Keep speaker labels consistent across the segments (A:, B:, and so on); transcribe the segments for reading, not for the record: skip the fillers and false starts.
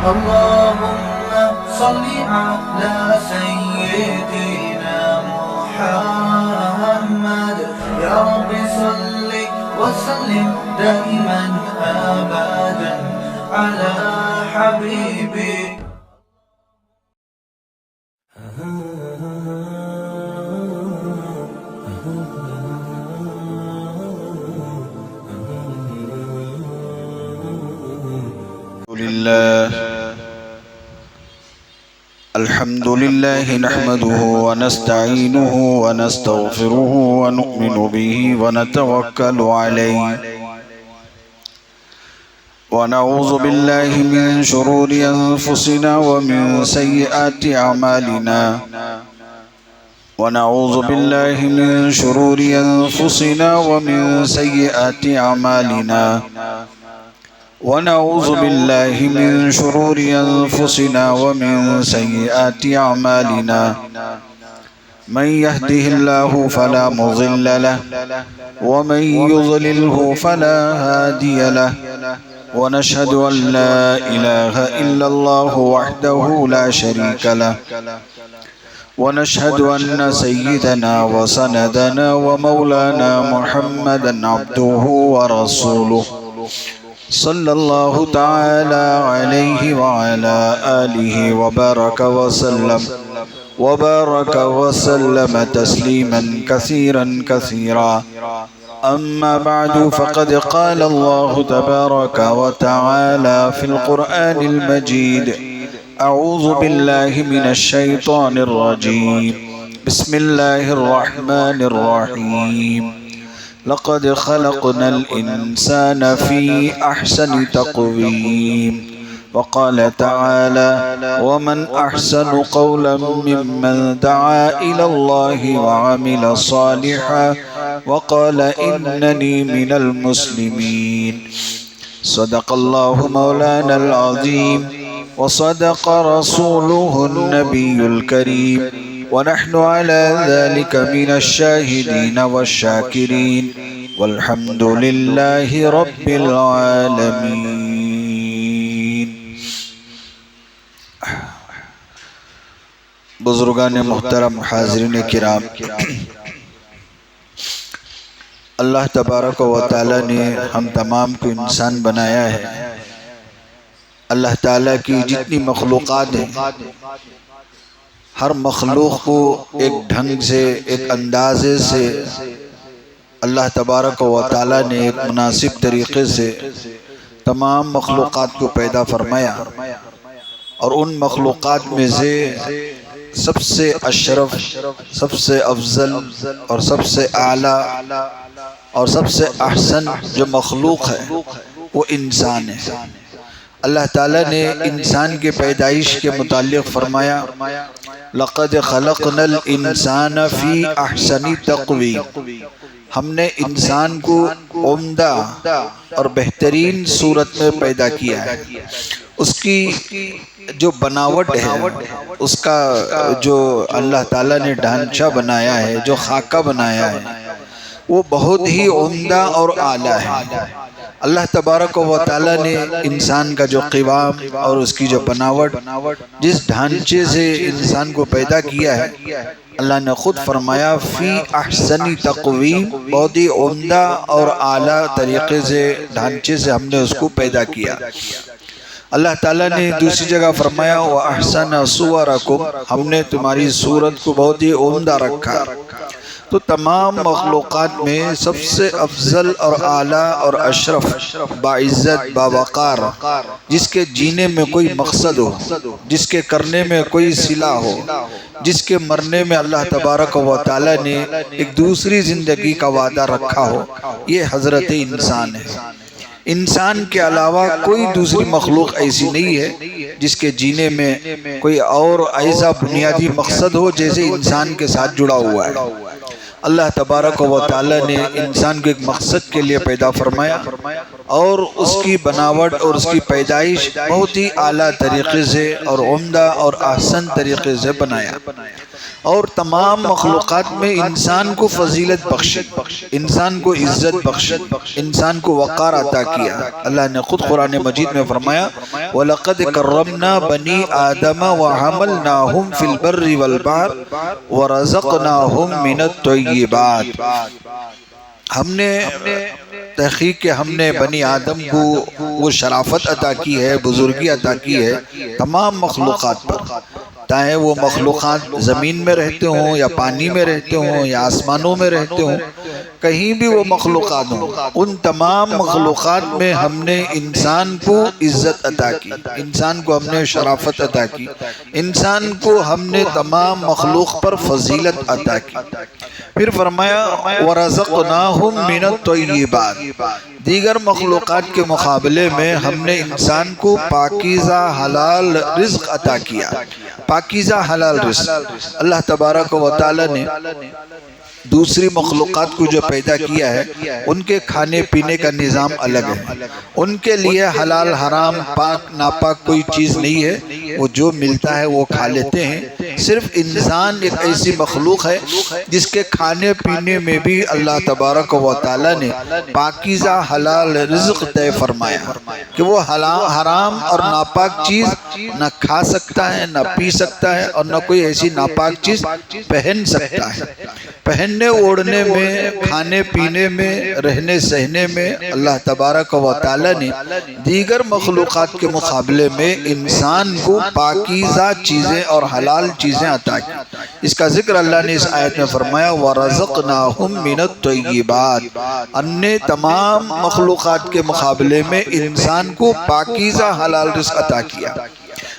A: اللهم صل على سيدنا محمد يا رب صل وسلم دائما أبدا على حبيبك.
B: الحمد لله نحمده ونستعينه ونستغفره ونؤمن به ونتوكل عليه ونعوذ بالله من شرور أنفسنا ومن سيئات أعمالنا ونعوذ بالله من شرور أنفسنا ومن سيئات أعمالنا ونعوذ بالله من شرور أنفسنا ومن سيئات أعمالنا من يهده الله فلا مضل له ومن يضلله فلا هادي له ونشهد أن لا إله إلا الله وحده لا شريك له ونشهد أن سيدنا وسندنا ومولانا محمدا عبده ورسوله صلى الله تعالى عليه وعلى آله وبارك وسلم تسليما كثيرا كثيرا. أما بعد فقد قال الله تبارك وتعالى في القرآن المجيد أعوذ بالله من الشيطان الرجيم بسم الله الرحمن الرحيم لقد خلقنا الإنسان في أحسن تقويم. وقال تعالى ومن أحسن قولا ممن دعا إلى الله وعمل صالحا وقال إنني من المسلمين. صدق الله مولانا العظيم وصدق رسوله النبي الكريم ونحن على ذلك من الشاهدين والشاكرين والحمد لله رب العالمين. بزرگان محترم، حاضرین کرام، اللہ تبارک و تعالی نے ہم تمام کو انسان بنایا ہے. اللہ تعالیٰ کی جتنی مخلوقات ہیں ہر مخلوق کو ایک ڈھنگ سے، ایک اندازے سے اللہ تبارک و تعالیٰ نے ایک مناسب طریقے سے تمام مخلوقات کو پیدا فرمایا، اور ان مخلوقات میں سے سب سے اشرف، سب سے افضل اور سب سے اعلیٰ اور سب سے احسن جو مخلوق ہے وہ انسان ہے. اللہ تعالیٰ نے انسان کے پیدائش کے متعلق فرمایا لقد خلقنا الانسان فی احسن تقویم. ہم نے انسان کو عمدہ اور بہترین صورت میں پیدا کیا ہے. اس کی جو بناوٹ ہے، اس کا جو اللہ تعالیٰ نے ڈھانچہ بنایا ہے، جو خاکہ بنایا ہے، وہ بہت ہی عمدہ اور اعلیٰ ہے. اللہ تبارک و تعالیٰ نے انسان کا جو قوام اور اس کی جو بناوٹ، جس ڈھانچے سے انسان کو پیدا کیا ہے، اللہ نے خود فرمایا فی احسن تقویم، بہت ہی عمدہ اور اعلیٰ طریقے سے ڈھانچے سے ہم نے اس کو پیدا کیا. اللہ تعالیٰ نے دوسری جگہ فرمایا وَأَحْسَنَ صُوَرَكُمْ، ہم نے تمہاری صورت کو بہت ہی عمدہ رکھا. تو تمام مخلوقات میں سب سے افضل اور اعلیٰ اور اشرف، باعزت، باوقار، جس کے جینے میں کوئی مقصد ہو، جس کے کرنے میں کوئی صلہ ہو، جس کے مرنے میں اللہ تبارک و تعالی نے ایک دوسری زندگی کا وعدہ رکھا ہو، یہ حضرت انسان ہے. انسان کے علاوہ کوئی دوسری مخلوق ایسی نہیں ہے جس کے جینے میں کوئی اور ایسا بنیادی مقصد ہو جیسے انسان کے ساتھ جڑا ہوا ہے. اللہ تبارک و تعالی نے انسان کو ایک مقصد کے لیے پیدا فرمایا اور اس کی بناوٹ اور اس کی پیدائش بہت ہی اعلیٰ طریقے سے اور عمدہ اور احسن طریقے سے بنایا. اور تمام مخلوقات میں انسان کو فضیلت بخشی، انسان کو عزت بخشی، انسان کو وقار عطا کیا۔ اللہ نے خود قرآن مجید میں فرمایا وَلَقَدْ كَرَّمْنَا بَنِي آدَمَ وَحَمَلْنَاهُمْ فِي الْبَرِّ وَالْبَحْرِ وَرَزَقْنَاهُمْ مِنَ الطَّيِّبَاتِ۔ ہم نے تحقیق کہ ہم نے بنی آدم کو وہ شرافت عطا کی ہے، بزرگی عطا کی ہے تمام مخلوقات پر، چاہے وہ مخلوقات زمین میں رہتے ہوں یا پانی میں رہتے ہوں یا آسمانوں میں رہتے ہوں، کہیں بھی وہ مخلوقات ہوں، ان تمام مخلوقات میں ہم نے انسان کو عزت عطا کی، انسان کو ہم نے شرافت عطا کی، انسان کو ہم نے تمام مخلوق پر فضیلت عطا کی۔ پھر فرمایا وَرَزَقْنَاهُمْ مِنَ الطَّيِّبَاتِ، دیگر مخلوقات کے مقابلے میں ہم نے انسان کو پاکیزہ حلال رزق عطا کیا، پاکیزہ حلال رزق۔ اللہ تبارک و تعالی نے دوسری مخلوقات کو جو پیدا کیا ہے ان کے کھانے پینے کا نظام الگ ہے، ان کے لیے حلال حرام پاک ناپاک کوئی چیز نہیں ہے، وہ جو ملتا ہے وہ کھا لیتے ہیں۔ صرف انسان ایک ایسی مخلوق ہے جس کے کھانے پینے میں بھی اللہ تبارک و تعالی نے پاکیزہ حلال رزق طے فرمایا کہ وہ حرام اور ناپاک چیز نہ کھا سکتا ہے، نہ پی سکتا ہے، اور نہ کوئی ایسی ناپاک چیز پہن سکتا ہے۔ پہننے اوڑھنے میں، کھانے پینے میں، رہنے سہنے میں اللہ تبارک و تعالی نے دیگر مخلوقات کے مقابلے میں انسان کو پاکیزہ چیزیں اور حلال چیزیں عطا کی۔ اس کا ذکر اللہ نے اس آیت میں فرمایا وَرَزَقْنَاهُمْ مِنَ الطَّيِّبَاتِ، ہم نے تمام مخلوقات کے مقابلے میں انسان کو پاکیزہ حلال رزق عطا کیا۔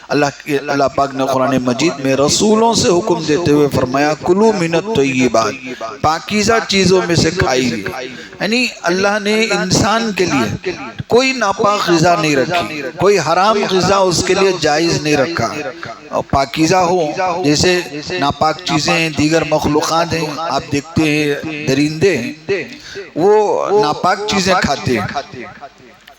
B: اللہ پاک نے قرآن مجید میں رسولوں سے حکم دیتے ہوئے فرمایا کلو من الطیبات، پاکیزہ چیزوں میں سے کھائیے، یعنی اللہ نے انسان کے لیے کوئی ناپاک غذا نہیں رکھی، کوئی حرام غذا اس کے لیے جائز نہیں رکھا، اور پاکیزہ ہو۔ جیسے ناپاک چیزیں دیگر مخلوقات ہیں، آپ دیکھتے ہیں درندے ہیں وہ ناپاک چیزیں کھاتے ہیں،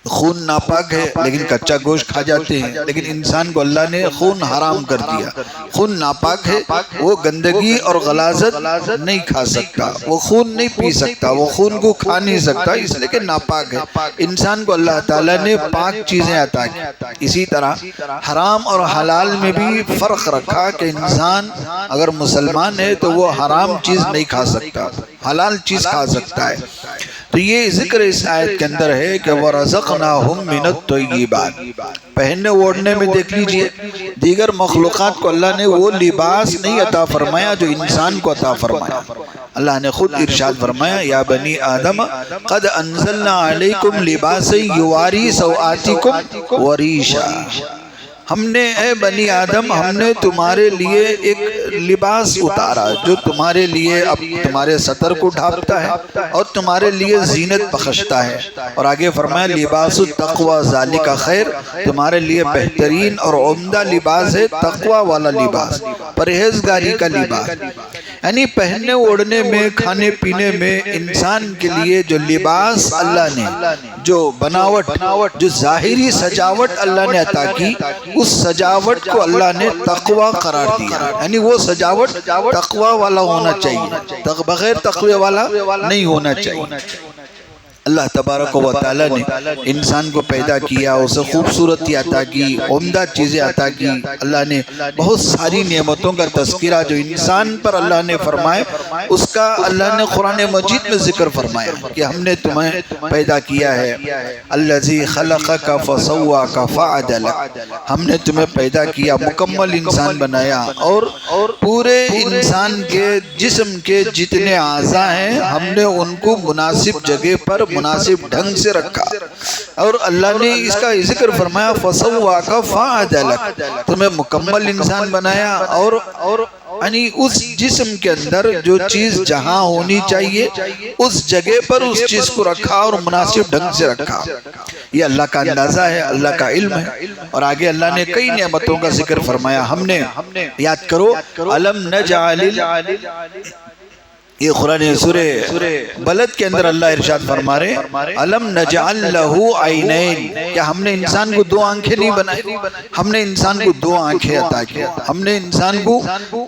B: خون ناپاک ہے لیکن کچا گوشت کھا جاتے ہیں، لیکن انسان کو اللہ نے خون حرام کر دیا۔ خون ناپاک ہے، وہ گندگی اور غلاظت نہیں کھا سکتا، وہ خون نہیں پی سکتا، وہ خون کو کھا نہیں سکتا، اس لیے کہ ناپاک ہے۔ انسان کو اللہ تعالیٰ نے پاک چیزیں عطا کی۔ اسی طرح حرام اور حلال میں بھی فرق رکھا کہ انسان اگر مسلمان ہے تو وہ حرام چیز نہیں کھا سکتا، حلال چیز کھا سکتا ہے۔ تو یہ ذکر اس آیت کے اندر ہے کہ وَرَزَقْنَاهُمْ مِنَ الطَّيِّبَاتِ۔ پہننے اوڑھنے میں دیکھ لیجئے دیگر مخلوقات کو اللہ نے وہ لباس نہیں عطا فرمایا جو انسان کو عطا فرمایا۔ اللہ نے خود ارشاد فرمایا یا بنی آدم قد انزلنا علیکم لباسا یواری سوآتکم وریشا، ہم نے اے بنی آدم ہم نے تمہارے لیے ایک لباس اتارا جو تمہارے لیے اب تمہارے سطر کو ڈھانپتا ہے اور تمہارے لیے زینت بخشتا ہے۔ اور آگے فرمایا لباس التقوی ذالک خیر، تمہارے لیے بہترین اور عمدہ لباس ہے تقوی والا لباس، پرہیزگاری کا لباس۔ یعنی پہننے اوڑھنے میں، کھانے پینے میں انسان کے لیے جو لباس اللہ نے، جو بناوٹ، جو ظاہری سجاوٹ اللہ نے عطا کی، اس سجاوٹ کو اللہ نے تقوی قرار دیا، یعنی وہ سجاوٹ تقوی والا ہونا چاہیے، بغیر تقوی والا نہیں ہونا چاہیے۔ اللہ تبارک و تعالی نے انسان کو پیدا کیا، اسے خوبصورتی عطا کی، عمدہ چیزیں عطا کی۔ اللہ نے بہت ساری نعمتوں کا تذکرہ جو انسان پر اللہ نے فرمائے اس کا اللہ نے قرآن مجید میں ذکر فرمایا کہ ہم نے تمہیں پیدا کیا ہے، الذی خلقک فسواک فعدلک، ہم نے تمہیں پیدا کیا، مکمل انسان بنایا، اور پورے انسان کے جسم کے جتنے اعضاء ہیں ہم نے ان کو مناسب جگہ پر مناسب ڈھنگ سے رکھا۔ اور اللہ نے اس کا ذکر فرمایا فَسَوَّاكَ فَعَدَلَكَ، تمہیں مکمل انسان بنایا، اور یعنی اس جسم کے اندر جو چیز جہاں ہونی چاہیے اس جگہ پر اس چیز کو رکھا اور مناسب ڈھنگ سے رکھا۔ یہ اللہ کا اندازہ ہے، اللہ کا علم ہے۔ اور آگے اللہ نے کئی نعمتوں کا ذکر فرمایا، ہم نے یاد کرو الم نجعل یہ قرآن سورہ بلد کے اندر اللہ ارشاد فرما رہے الم نجعل لہ عینین، کیا ہم نے انسان کو دو آنکھیں نہیں بنائی؟ ہم نے انسان کو دو آنکھیں عطا کیا، ہم نے انسان کو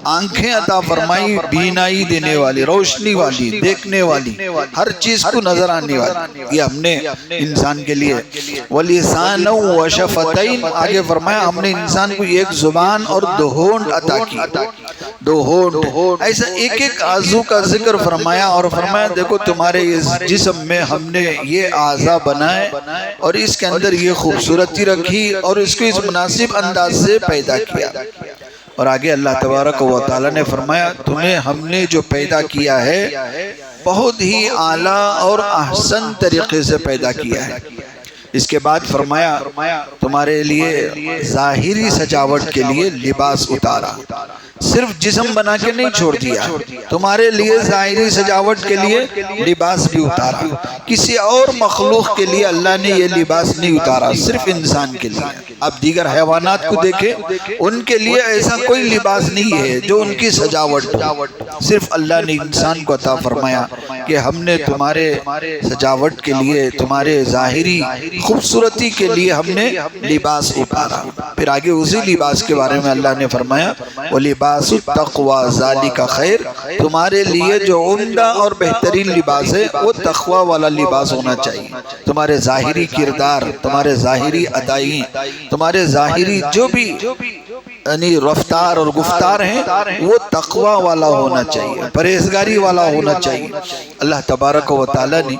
B: آنکھیں عطا فرمائی، بینائی دینے والی، روشنی والی، دیکھنے والی، ہر چیز کو نظر آنے والی، یہ ہم نے انسان کے لیے۔ وَلِسَانًا وَشَفَتَيْن، آگے فرمایا ہم نے انسان کو ایک زبان اور دو ہونٹ عطا کی، دو ہونٹ، ایسا ایک ایک عضو کا ذکر فرمایا، اور فرمایا دیکھو تمہارے اس جسم میں ہم نے یہ اعضاء بنائے اور اس کے اندر یہ خوبصورتی رکھی اور اس کو اس مناسب انداز سے پیدا کیا۔ اور آگے اللہ تبارک و تعالی نے فرمایا تمہیں ہم نے جو پیدا کیا ہے بہت ہی اعلیٰ اور احسن طریقے سے پیدا کیا ہے۔ اس کے بعد فرمایا تمہارے لیے ظاہری سجاوٹ کے لیے لباس اتارا، صرف جسم بنا کے نہیں چھوڑ دیا، تمہارے لیے ظاہری سجاوٹ کے لیے لباس بھی اتارا۔ کسی اور مخلوق کے لیے اللہ نے یہ لباس نہیں اتارا، صرف انسان کے لیے۔ اب دیگر حیوانات کو دیکھیں، ان کے لیے ایسا کوئی لباس نہیں ہے جو ان کی سجاوٹ، صرف اللہ نے انسان کو عطا فرمایا کہ ہم نے تمہارے سجاوٹ کے لیے، تمہارے ظاہری خوبصورتی کے لیے ہم نے لباس اتارا۔ پھر آگے اسی لباس کے بارے میں اللہ نے فرمایا وَلِبَاسُ التَّقْوَى ذَلِكَ خَيْرٌ، تمہارے لیے جو عمدہ اور بہترین لباس ہے وہ تقوی والا لباس ہونا چاہیے۔ تمہارے ظاہری کردار، تمہارے ظاہری ادائیں، تمہارے ظاہری جو بھی یعنی رفتار اور گفتار ہیں وہ تقوی والا ہونا چاہیے، پرہیزگاری والا ہونا چاہیے۔ اللہ تبارک و تعالی نے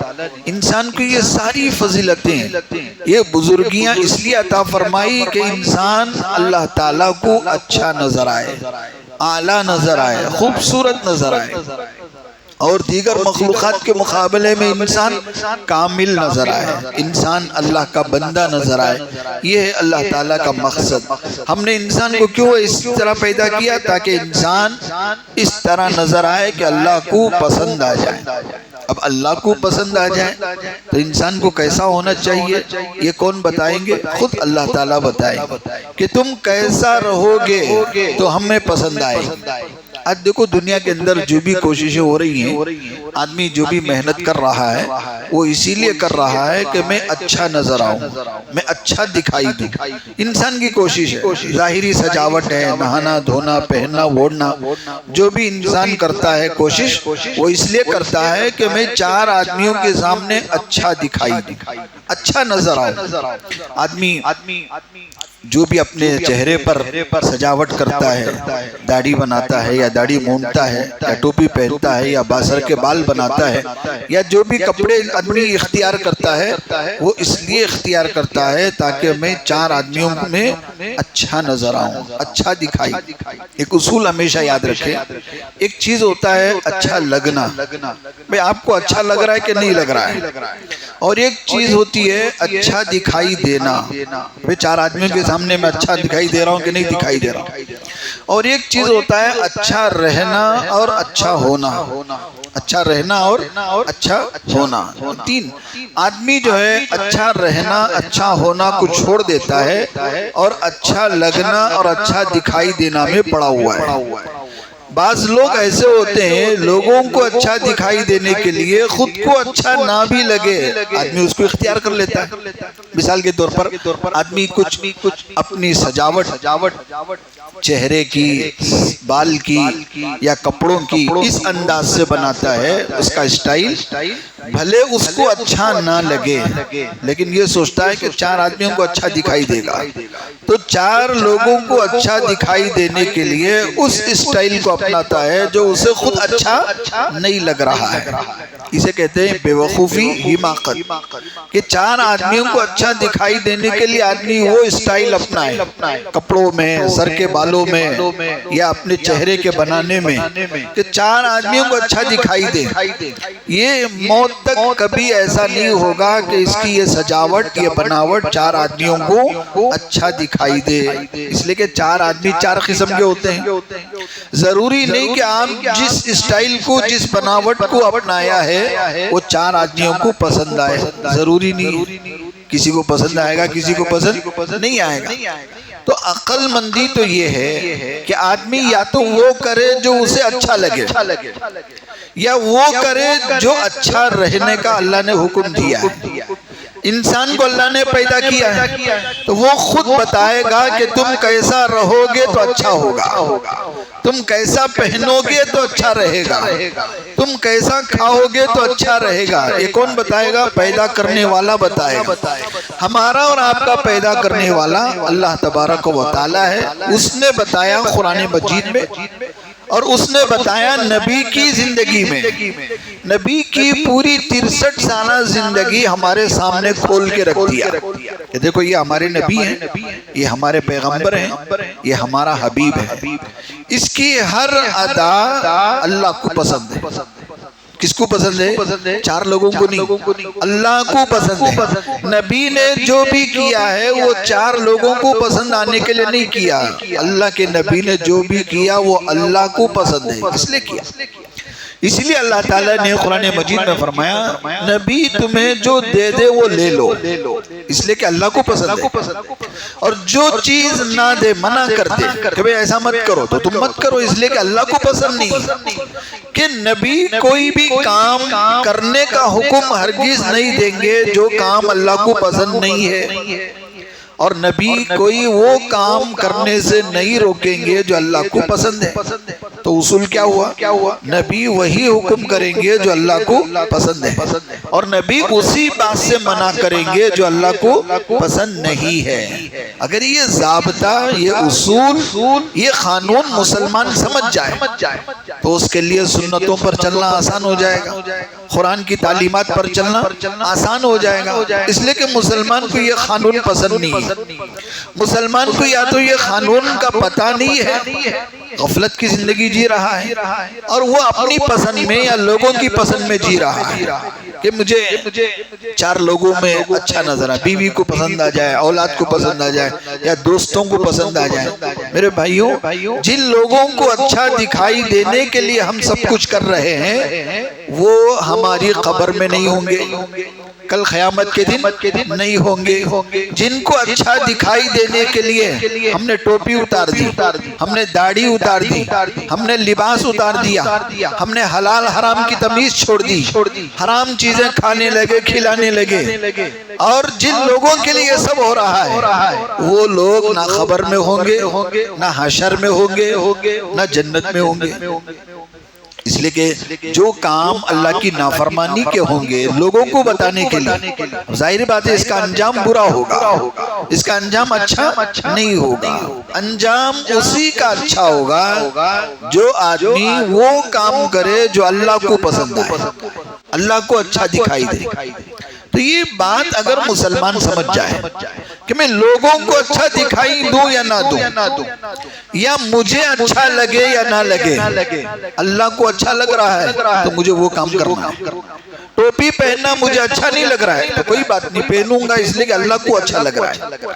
B: انسان کو یہ ساری فضیلتیں، یہ بزرگیاں اس لیے عطا فرمائی کہ انسان اللہ تعالیٰ کو اچھا نظر آئے، اعلیٰ نظر آئے، خوبصورت نظر آئے، اور دیگر مخلوقات کے مقابلے میں انسان کامل نظر آئے، انسان اللہ کا بندہ نظر آئے۔ یہ ہے اللہ تعالیٰ کا مقصد۔ ہم نے انسان کو کیوں اس طرح پیدا کیا؟ تاکہ انسان اس طرح نظر آئے کہ اللہ کو پسند آ جائے۔ اب اللہ کو پسند آ جائے تو انسان کو کیسا ہونا چاہیے یہ کون بتائیں گے؟ خود اللہ تعالیٰ بتائیں کہ تم کیسا رہو گے تو ہمیں پسند آئے۔ آج دیکھو دنیا کے اندر جو بھی کوششیں ہو رہی ہیں، آدمی جو بھی محنت کر رہا ہے وہ اسی لیے کر رہا ہے کہ میں اچھا نظر آؤں، میں اچھا دکھائی دوں۔ انسان کی کوشش ہے، ظاہری سجاوٹ ہے، نہانا دھونا، پہننا اوڑھنا، جو بھی انسان کرتا ہے کوشش وہ اس لیے کرتا ہے کہ میں چار آدمیوں کے سامنے اچھا دکھائی دوں، اچھا نظر آؤں۔ آدمی جو بھی اپنے چہرے پر سجاوٹ کرتا ہے، داڑھی بناتا ہے یا داڑھی مونڈتا ہے یا ٹوپی پہنتا ہے یا باسر کے بال بناتا ہے یا جو بھی کپڑے آدمی اختیار کرتا ہے وہ اس لیے اختیار کرتا ہے تاکہ میں چار آدمیوں میں اچھا نظر آؤں، اچھا دکھائی۔ ایک اصول ہمیشہ یاد رکھیں، ایک چیز ہوتا ہے اچھا لگنا، بھئی آپ کو اچھا لگ رہا ہے کہ نہیں لگ رہا ہے، اور ایک چیز ہوتی ہے اچھا دکھائی دینا، بھئی چار آدمیوں کے سامنے میں اچھا دکھائی دے رہا ہوں کہ نہیں دکھائی دے رہا ہوں، اور ایک چیز ہوتا ہے اچھا رہنا اور اچھا ہونا، اچھا رہنا اور اچھا ہونا۔ تین آدمی جو ہے اچھا رہنا اچھا ہونا کو چھوڑ دیتا ہے اور اچھا لگنا اور اچھا دکھائی دینا میں پڑا ہوا ہے۔ بعض لوگ ایسے ہوتے ہیں لوگوں کو اچھا دکھائی دینے کے لیے خود کو اچھا نہ بھی لگے آدمی اس کو اختیار کر لیتا ہے۔ مثال کے طور پر آدمی کچھ اپنی سجاوٹ چہرے کی، بال کی یا کپڑوں کی اس انداز سے بناتا ہے، اس کا اسٹائل بھلے اس کو اچھا نہ لگے لیکن یہ سوچتا ہے کہ چار آدمیوں کو اچھا دکھائی دے گا، تو چار لوگوں کو اچھا دکھائی دینے کے لیے اس اسٹائل کو اپناتا ہے جو اسے خود اچھا نہیں لگ رہا ہے۔ اسے کہتے ہیں بے وقوفی حماقت، کہ چار آدمیوں کو اچھا دکھائی دینے کے لیے آدمی وہ اسٹائل اپنائے، کپڑوں میں، سر کے بالوں میں یا اپنے چہرے کے بنانے میں، کہ چار آدمیوں کو اچھا دکھائی دے۔ یہ موت تک کبھی ایسا نہیں ہوگا کہ اس کی یہ سجاوٹ، یہ بناوٹ چار آدمیوں کو اچھا دکھائی دے، اس لیے کہ چار آدمی چار قسم کے ہوتے ہیں۔ ضروری نہیں کہ آپ جس اسٹائل کو، جس بناوٹ کو اپنایا ہے وہ چار آدمیوں کو پسند آئے، ضروری نہیں، کسی کو پسند آئے گا کسی کو پسند نہیں آئے گا۔ تو عقل مندی تو یہ ہے کہ آدمی یا تو وہ کرے جو اسے اچھا لگے، یا وہ کرے جو اچھا رہنے کا اللہ نے حکم دیا ہے۔ انسان کو اللہ نے پیدا کیا ہے تو وہ خود بتائے گا کہ تم کیسا رہو گے تو اچھا ہوگا، تم کیسا پہنو گے تو اچھا رہے گا، تم کیسا کھاؤ گے تو اچھا رہے گا۔ یہ کون بتائے گا؟ پیدا کرنے والا بتائے گا۔ ہمارا اور آپ کا پیدا کرنے والا اللہ تبارک و تعالی ہے۔ اس نے بتایا قرآن مجید میں، اور اس نے بتایا نبی کی زندگی میں۔ نبی کی پوری 63 سالہ زندگی ہمارے سامنے کھول کے رکھ دیا کہ دیکھو یہ ہمارے نبی ہیں، یہ ہمارے پیغمبر ہیں، یہ ہمارا حبیب ہے۔ اس کی ہر ادا اللہ کو پسند ہے۔ کس کو پسند ہے؟ 4 لوگوں کو نہیں، اللہ کو پسند ہے۔ نبی نے جو بھی کیا ہے وہ 4 لوگوں کو پسند آنے کے لیے نہیں کیا۔ اللہ کے نبی نے جو بھی کیا وہ اللہ کو پسند ہے، اس لیے کیا۔ اس لیے اللہ تعالیٰ نے قرآن مجید میں فرمایا نبی تمہیں جو دے دے وہ لے لو، اس لیے کہ اللہ کو پسند ہے۔ اور جو چیز نہ دے منع کر دے کہ بھئی ایسا مت کرو تو تم مت کرو، اس لیے کہ اللہ کو پسند نہیں ہے۔ کہ نبی کوئی بھی کام کرنے کا حکم ہرگز نہیں دیں گے جو کام اللہ کو پسند نہیں ہے، اور نبی کوئی وہ کام کرنے سے نہیں روکیں گے جو اللہ کو پسند ہے۔ تو اصول کیا ہوا؟ نبی وہی حکم کریں گے جو اللہ کو پسند ہے، اور نبی اسی بات سے منع کریں گے جو اللہ کو پسند نہیں ہے۔ اگر یہ ضابطہ، یہ اصول، یہ قانون مسلمان سمجھ جائے تو اس کے لیے سنتوں پر چلنا آسان ہو جائے گا، قرآن کی تعلیمات پر چلنا آسان ہو جائے گا۔ اس لیے کہ مسلمان کو یہ قانون پسند نہیں ہے، مسلمان کو یا تو یہ قانون کا پتہ نہیں ہے، غفلت کی زندگی جی رہا ہے، اور وہ اپنی پسند میں یا لوگوں کی پسند میں جی رہا ہے کہ مجھے 4 لوگوں میں اچھا نظر آئے، بیوی کو پسند آ جائے، اولاد کو پسند آ جائے، یا دوستوں کو پسند آ جائے۔ میرے بھائیوں، جن لوگوں کو اچھا دکھائی دینے کے لیے ہم سب کچھ کر رہے ہیں وہ ہماری قبر میں نہیں ہوں گے، کل قیامت کے دن نہیں ہوں گے۔ جن کو اچھا دکھائی دینے کے لیے ہم نے ٹوپی اتار دی، ہم نے داڑھی اتار دی، ہم نے لباس اتار دیا، ہم نے حلال حرام کی تمیز چھوڑ دی، حرام چیزیں کھانے لگے، کھلانے لگے، اور جن لوگوں کے لیے یہ سب ہو رہا ہے وہ لوگ نہ خبر میں ہوں گے، نہ حشر میں ہوں گے، نہ جنت میں ہوں گے۔ اس لیے کہ جو کام اللہ کی نافرمانی کے ہوں گے لوگوں کو بتانے کے لیے، ظاہر بات ہے اس کا انجام برا ہوگا، اس کا انجام اچھا نہیں ہوگا۔ انجام اسی کا اچھا ہوگا جو آدمی وہ کام کرے جو اللہ کو پسند آئے، اللہ کو اچھا دکھائی دے۔ تو یہ بات اگر مسلمان سمجھ جائے کہ میں لوگوں کو اچھا دکھائی دوں یا نہ دوں، یا مجھے اچھا لگے یا نہ لگے، اللہ کو اچھا لگ رہا ہے تو مجھے وہ کام کرنا ہے۔ ٹوپی پہننا مجھے اچھا نہیں لگ رہا ہے تو کوئی بات نہیں، پہنوں گا اس لیے کہ اللہ کو اچھا لگ رہا ہے۔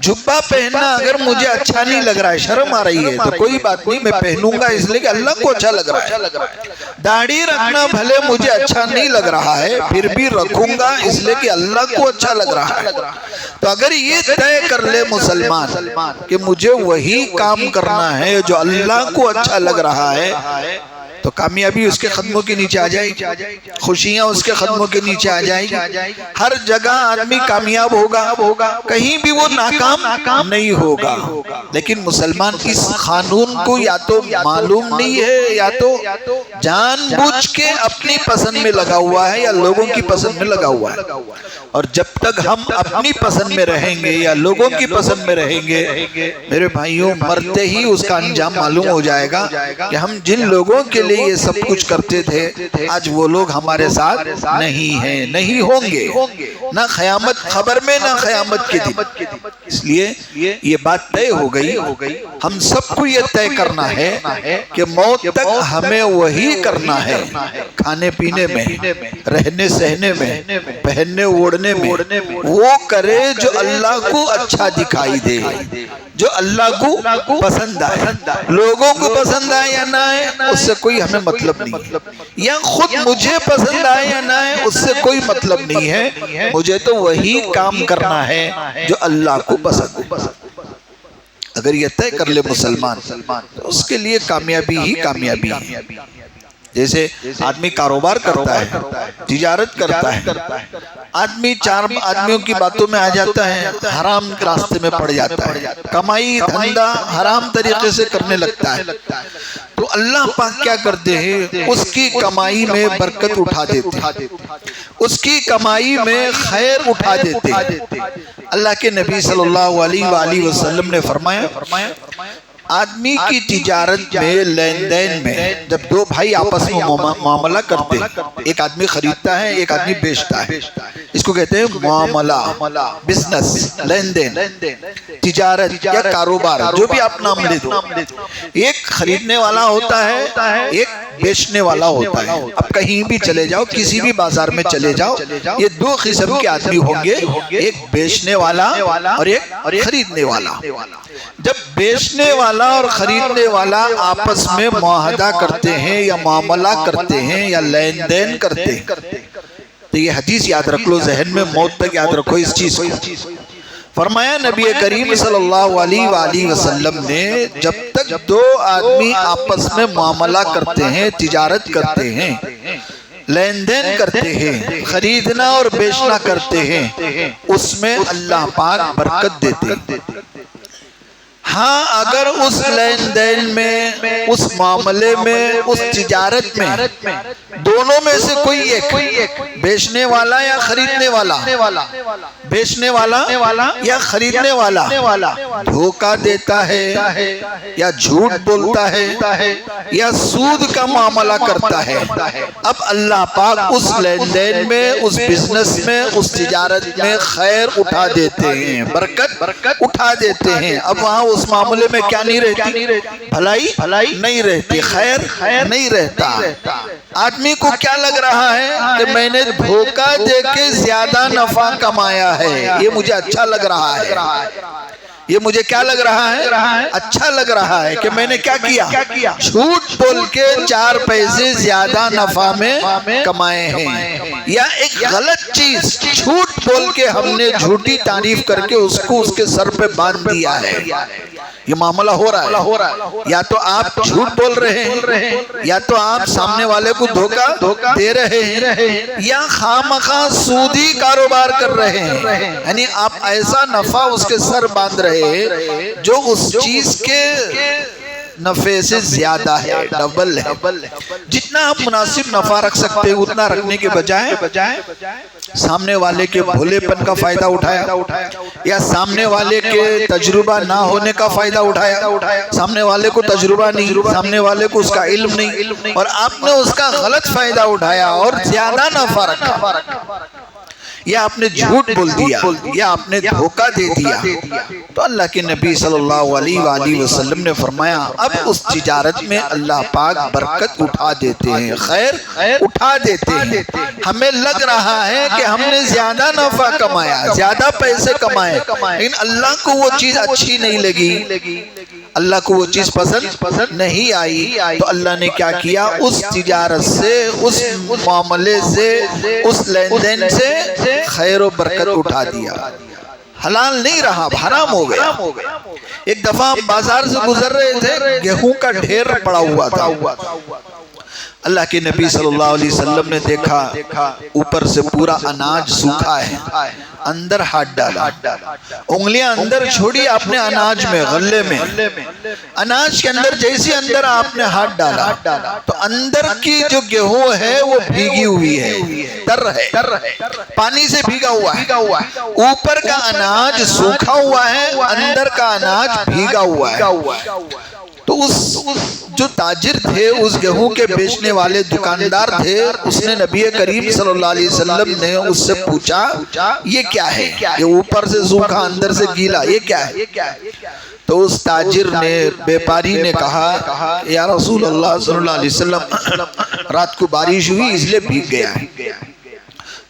B: جبہ پہننا اگر مجھے اچھا نہیں لگ رہا ہے، شرم آ رہی ہے، تو کوئی بات نہیں، میں پہنوں گا اس لیے کہ اللہ کو اچھا لگ رہا ہے۔ داڑھی رکھنا بھلے مجھے اچھا نہیں لگ رہا ہے پھر بھی رکھوں گا اس لیے کہ اللہ کو اچھا لگ رہا ہے۔ تو اگر یہ طے کر لے مسلمان کہ مجھے وہی کام کرنا ہے جو اللہ کو اچھا لگ رہا ہے، تو کامیابی اس کے قدموں کے نیچے آ جائے گی، خوشیاں اس کے قدموں کے نیچے آ جائے گی، ہر جگہ آدمی کامیاب ہوگا، کہیں بھی وہ ناکام نہیں ہوگا۔ لیکن مسلمان اس قانون کو یا تو معلوم نہیں ہے یا تو جان بوجھ کے اپنی پسند میں لگا ہوا ہے یا لوگوں کی پسند میں لگا ہوا ہے۔ اور جب تک ہم اپنی پسند میں رہیں گے یا لوگوں کی پسند میں رہیں گے، میرے بھائیوں، مرتے ہی اس کا انجام معلوم ہو جائے گا کہ ہم جن لوگوں کے لیے یہ سب کچھ کرتے تھے آج وہ لوگ ہمارے ساتھ نہیں ہیں، نہیں ہوں گے، نہ قیامت خبر میں نہ قیامت کے دن۔ اس لیے یہ بات طے ہو گئی، ہم سب کو یہ طے کرنا ہے کہ موت تک ہمیں وہی کرنا ہے، کھانے پینے میں، رہنے سہنے میں، پہننے اوڑھنے میں، وہ کرے جو اللہ کو اچھا دکھائی دے، جو اللہ کو پسند آئے۔ لوگوں کو پسند آئے یا نہ آئے اس سے کوئی ہمیں مطلب نہیں ہے، یا خود مجھے پسند آئے یا نہ آئے اس سے کوئی مطلب نہیں ہے، مجھے تو وہی کام کرنا ہے جو اللہ کو پسند ہے۔ اگر یہ طے کر لے مسلمان تو اس کے لیے کامیابی ہی کامیابی ہے۔ جیسے آدمی کاروبار کرتا ہے، تجارت کرتا ہے، آدمی چار آدمیوں کی باتوں میں آ جاتا ہے، حرام راستے میں پڑ جاتا ہے، کمائی دھندا حرام طریقے سے کرنے لگتا ہے، تو اللہ پاک کیا کرتے ہیں؟ اس کی کمائی میں برکت اٹھا دیتے ہیں، اس کی کمائی میں خیر اٹھا دیتے ہیں۔ اللہ کے نبی صلی اللہ علیہ وآلہ وسلم نے فرمایا آدمی کی تجارت میں، لین دین میں، جب دو بھائی آپس میں معاملہ کرتے ہیں، ایک آدمی خریدتا ہے، ایک آدمی بیچتا ہے، اس کو کہتے ہیں معاملہ، بزنس، لین دین، تجارت یا کاروبار، جو بھی آپ نام لے دو۔ ایک خریدنے والا ہوتا ہے، ایک بیچنے والا ہوتا ہے۔ اب کہیں بھی چلے جاؤ، کسی بھی بازار میں چلے جاؤ، یہ دو قسم کے آدمی ہوں گے، ایک بیچنے والا اور ایک خریدنے والا۔ جب بیچنے والا اور خریدنے والا آپس میں معاہدہ کرتے ہیں یا معاملہ کرتے ہیں یا لین دین کرتے ہیں، تو یہ حدیث یاد رکھ لو، ذہن میں موت تک یاد رکھو اس چیز کو۔ فرمایا نبی کریم صلی اللہ علیہ وآلہ وسلم نے جب تک دو آدمی آپس میں معاملہ کرتے ہیں، تجارت کرتے ہیں، لین دین کرتے ہیں، خریدنا اور بیچنا کرتے ہیں، اس میں اللہ پاک برکت دیتے ہیں۔ ہاں اگر اس لین دین میں، اس معاملے میں، اس تجارت میں دونوں میں سے کوئی ایک بیچنے والا یا خریدنے والا، بیچنے والا یا خریدنے والا دھوکہ دیتا ہے یا جھوٹ بولتا ہے یا سود کا معاملہ کرتا ہے، اب اللہ پاک اس لین دین میں، اس بزنس میں، اس تجارت میں خیر اٹھا دیتے ہیں، برکت اٹھا دیتے ہیں۔ اب وہاں اس معاملے میں کیا نہیں رہتی؟ بھلائی نہیں رہتی، خیر نہیں رہتا۔ آدمی کو کیا لگ رہا ہے کہ میں نے دھوکہ دے کے زیادہ نفع کمایا ہے، یہ مجھے اچھا لگ رہا ہے، یہ مجھے کیا لگ رہا ہے؟ اچھا لگ رہا ہے کہ میں نے کیا کیا؟ جھوٹ بول کے 4 پیسے زیادہ نفع میں کمائے ہیں، یا ایک غلط چیز جھوٹ بول کے ہم نے جھوٹی تعریف کر کے اس کو اس کے سر پہ باندھ دیا ہے۔ یہ معاملہ ہو رہا ہے، یا تو آپ جھوٹ بول رہے ہیں، یا تو آپ سامنے والے کو دھوکہ دے رہے ہیں، یا خامخواہ سودی کاروبار کر رہے ہیں، یعنی آپ ایسا نفع اس کے سر باندھ رہے ہیں جو اس چیز کے نفع سے زیادہ ہے، ڈبل ہے۔ جتنا آپ مناسب نفع رکھ سکتے ہیں اتنا رکھنے کے بجائے سامنے والے کے بھولے پن کا فائدہ اٹھایا، یا سامنے والے کے تجربہ نہ ہونے کا فائدہ اٹھایا، سامنے والے کو تجربہ نہیں، سامنے والے کو اس کا علم نہیں، اور آپ نے اس کا غلط فائدہ اٹھایا اور زیادہ نفع رکھا، یا آپ نے جھوٹ بول دیا، یا آپ نے دھوکہ دے دیا، تو اللہ کے نبی صلی اللہ علیہ وآلہ وسلم نے فرمایا اب اس تجارت میں اللہ پاک برکت اٹھا دیتے ہیں، خیر اٹھا دیتے ہیں۔ ہمیں لگ رہا ہے کہ ہم نے زیادہ نفع کمایا، زیادہ پیسے کمائے، لیکن اللہ کو وہ چیز اچھی نہیں لگی، اللہ کو وہ چیز پسند نہیں آئی، تو اللہ نے کیا کیا؟ اس تجارت سے، اس معاملے سے، اس لین دین سے خیر و برکت اٹھا دیا، حلال نہیں رہا، حرام ہو گیا۔ ایک دفعہ بازار سے گزر رہے تھے، گیہوں کا ڈھیر پڑا ہوا تھا، اللہ کے نبی صلی اللہ علیہ وسلم نے دیکھا اوپر سے پورا اناج سوکھا ہے، اندر ہاتھ ڈالا، انگلیاں اندر چھوڑی آپ نے اناج میں، غلے میں، اناج کے اندر جیسے اندر آپ نے ہاتھ ڈالا تو اندر کی جو گیہوں ہے وہ بھیگی ہوئی ہے، تر ہے، پانی سے بھیگا ہوا ہے، اوپر کا اناج سوکھا ہوا ہے، اندر کا اناج بھیگا ہوا ہے۔ تو اس جو تاجر تھے، اس گیہوں کے بیچنے والے دکاندار تھے، اس نے نبی کریم صلی اللہ علیہ وسلم نے اس سے پوچھا یہ کیا ہے؟ یہ اوپر سے سوکھا اندر سے گیلا، یہ کیا ہے؟ تو اس تاجر نے، بیپاری نے کہا یا رسول اللہ صلی اللہ علیہ وسلم رات کو بارش ہوئی اس لیے بھیگ گیا ہے۔